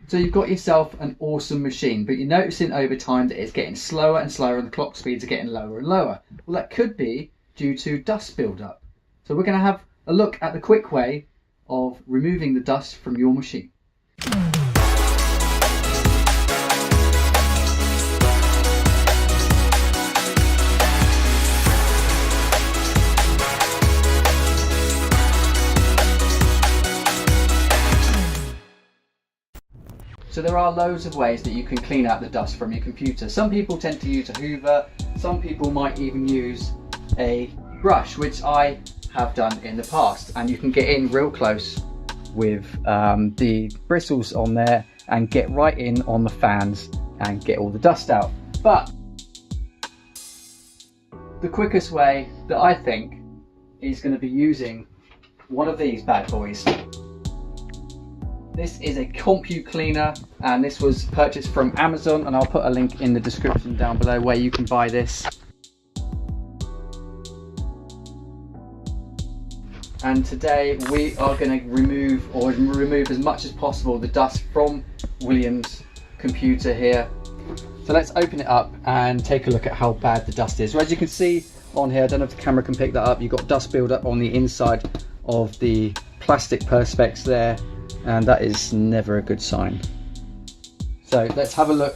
So you've got yourself an awesome machine, but you're noticing over time that it's getting slower and slower and the clock speeds are getting lower and lower. Well, that could be due to dust buildup. So we're going to have a look at the quick way of removing the dust from your machine. So there are loads of ways that you can clean out the dust from your computer. Some people tend to use a Hoover, some people might even use a brush, which I have done in the past, and you can get in real close with the bristles on there and get right in on the fans and get all the dust out. But the quickest way that I think is going to be using one of these bad boys. This is a Compu cleaner, and this was purchased from Amazon, and I'll put a link in the description down below where you can buy this. And today we are going to remove as much as possible the dust from William's computer here. So let's open it up and take a look at how bad the dust is. So as you can see on here, I don't know if the camera can pick that up, you've got dust buildup on the inside of the plastic perspex there, and that is never a good sign. So let's have a look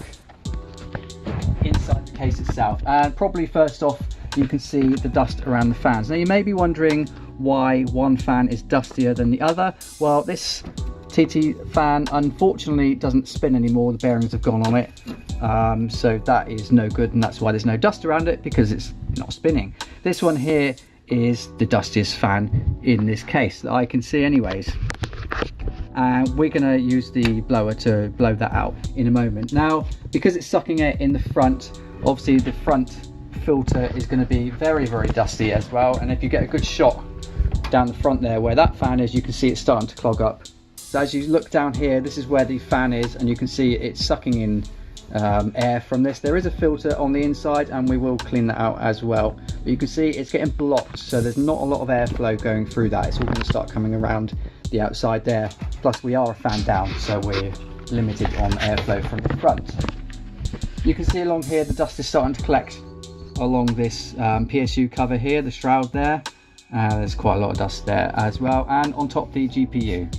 inside the case itself, and probably first off you can see the dust around the fans. Now you may be wondering why one fan is dustier than the other. Well, this TT fan unfortunately doesn't spin anymore, the bearings have gone on it, so that is no good, and that's why there's no dust around it, because it's not spinning. This one here is the dustiest fan in this case that I can see anyways. And we're going to use the blower to blow that out in a moment. Now, because it's sucking air in the front, obviously the front filter is going to be very, very dusty as well. And if you get a good shot down the front there where that fan is, you can see it's starting to clog up. So as you look down here, this is where the fan is, and you can see it's sucking in air from this. There is a filter on the inside, and we will clean that out as well. But you can see it's getting blocked, so there's not a lot of airflow going through that. It's all going to start coming around the outside there. Plus we are a fan down, so we're limited on airflow from the front. You can see along here the dust is starting to collect along this PSU cover here, the shroud there. There's quite a lot of dust there as well, and on top the GPU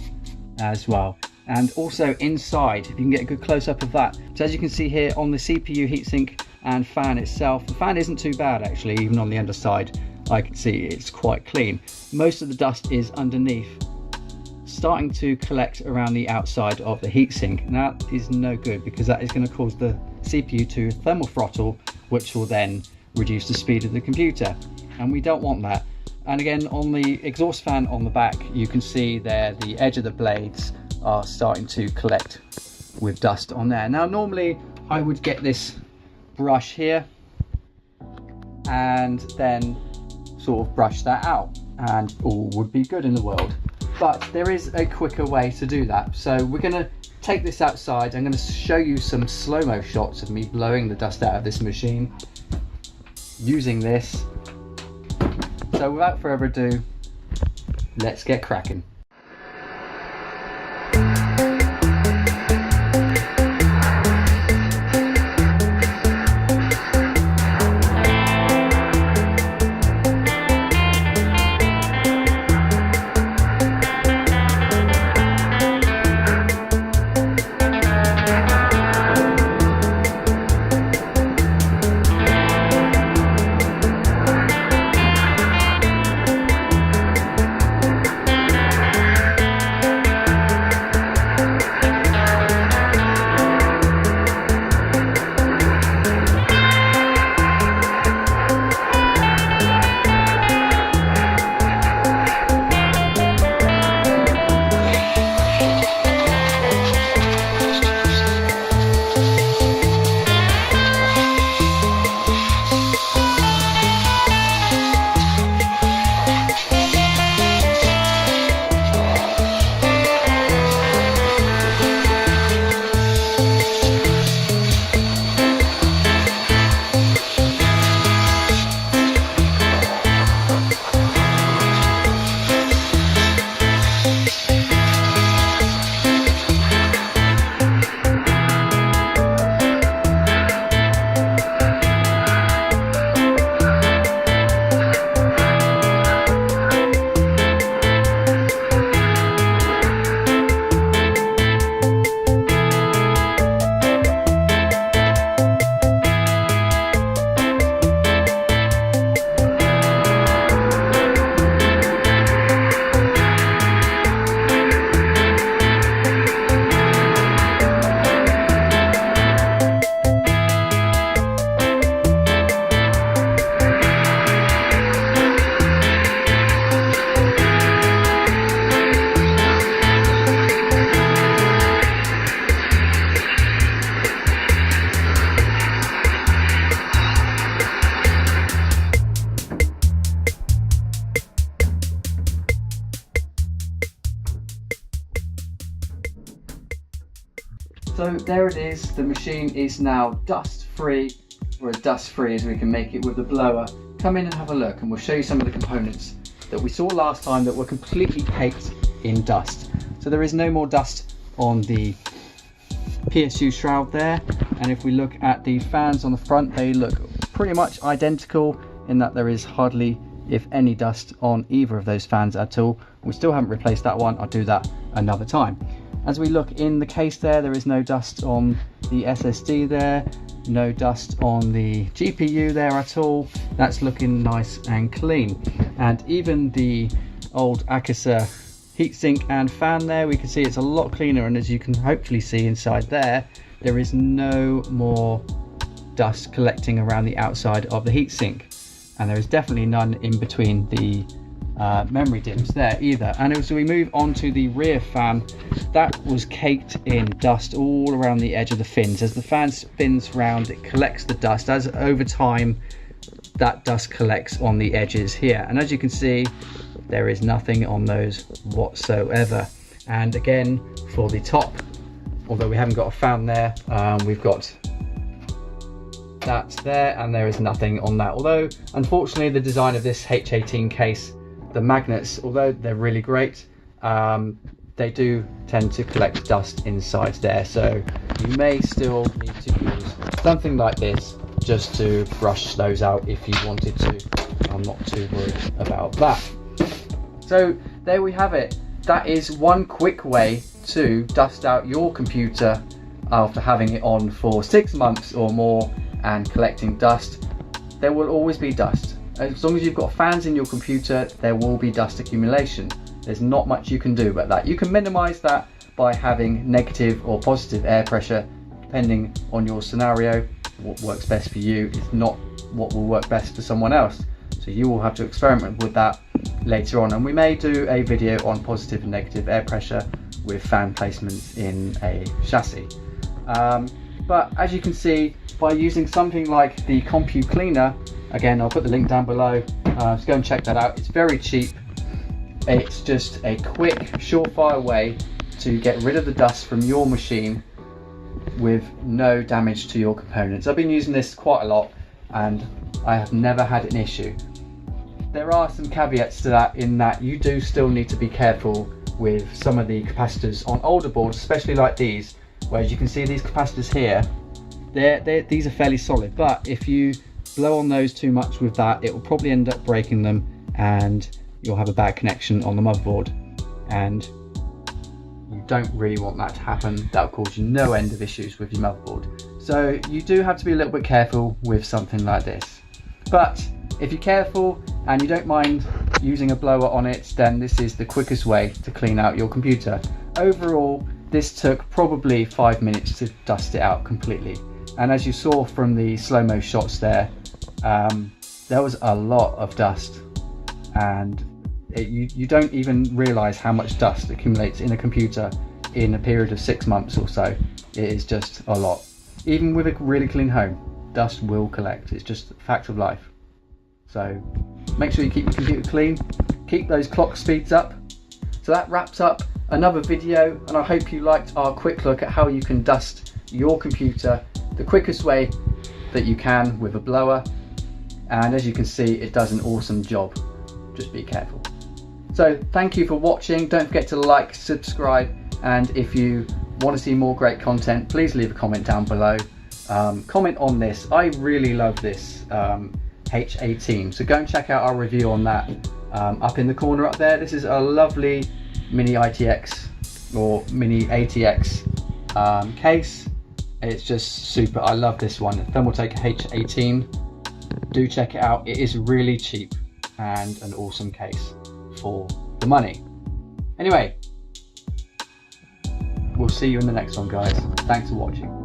as well, and also inside, if you can get a good close-up of that. So as you can see here on the CPU heatsink and fan itself, the fan isn't too bad actually, even on the underside I can see it's quite clean. Most of the dust is underneath, starting to collect around the outside of the heatsink, and that is no good, because that is going to cause the CPU to thermal throttle, which will then reduce the speed of the computer, and we don't want that. And again, on the exhaust fan on the back, you can see there the edge of the blades are starting to collect with dust on there. Now normally I would get this brush here and then sort of brush that out, and all would be good in the world. But there is a quicker way to do that. So we're going to take this outside. I'm going to show you some slow-mo shots of me blowing the dust out of this machine using this. So without further ado, let's get cracking. So there it is, the machine is now dust free, or as dust free as we can make it with the blower. Come in and have a look and we'll show you some of the components that we saw last time that were completely caked in dust. So there is no more dust on the PSU shroud there, and if we look at the fans on the front, they look pretty much identical in that there is hardly, if any, dust on either of those fans at all. We still haven't replaced that one, I'll do that another time. As we look in the case there is no dust on the SSD there, no dust on the GPU there at all. That's looking nice and clean. And even the old Akasa heatsink and fan there, we can see it's a lot cleaner, and as you can hopefully see inside there is no more dust collecting around the outside of the heatsink, and there is definitely none in between the memory DIMMs there either. And as we move on to the rear fan, that was caked in dust all around the edge of the fins. As the fan spins round, it collects the dust. As over time, that dust collects on the edges here, and as you can see, there is nothing on those whatsoever. And again, for the top, although we haven't got a fan there, we've got that there, and there is nothing on that. Although unfortunately the design of this H18 case, the magnets, although they're really great, they do tend to collect dust inside there, so you may still need to use something like this just to brush those out if you wanted to. I'm not too worried about that. So there we have it. That is one quick way to dust out your computer after having it on for 6 months or more and collecting dust. There will always be dust. As long as you've got fans in your computer, there will be dust accumulation. There's not much you can do about that. You can minimize that by having negative or positive air pressure, depending on your scenario. What works best for you is not what will work best for someone else. So you will have to experiment with that later on. And we may do a video on positive and negative air pressure with fan placements in a chassis. But as you can see, by using something like the Compu Cleaner, again, I'll put the link down below, so go and check that out. It's very cheap. It's just a quick, surefire way to get rid of the dust from your machine with no damage to your components. I've been using this quite a lot and I have never had an issue. There are some caveats to that, in that you do still need to be careful with some of the capacitors on older boards, especially like these, where as you can see these capacitors here, these are fairly solid, but if you blow on those too much with that, it will probably end up breaking them and you'll have a bad connection on the motherboard, and you don't really want that to happen. That will cause you no end of issues with your motherboard. So you do have to be a little bit careful with something like this. But if you're careful and you don't mind using a blower on it, then this is the quickest way to clean out your computer. Overall, this took probably 5 minutes to dust it out completely. And as you saw from the slow-mo shots there was a lot of dust, and you don't even realize how much dust accumulates in a computer in a period of 6 months or so. It is just a lot. Even with a really clean home, dust will collect. It's just a fact of life. So make sure you keep your computer clean, keep those clock speeds up. So that wraps up another video, and I hope you liked our quick look at how you can dust your computer the quickest way that you can with a blower. And as you can see, it does an awesome job. Just be careful. So thank you for watching. Don't forget to like, subscribe, and if you want to see more great content, please leave a comment down below. Comment on this. I really love this H18, so go and check out our review on that up in the corner up there. This is a lovely mini ITX or mini ATX case. It's just super. I love this one, Thermaltake H18. Do check it out. It is really cheap and an awesome case for the money. Anyway, we'll see you in the next one, guys. Thanks for watching.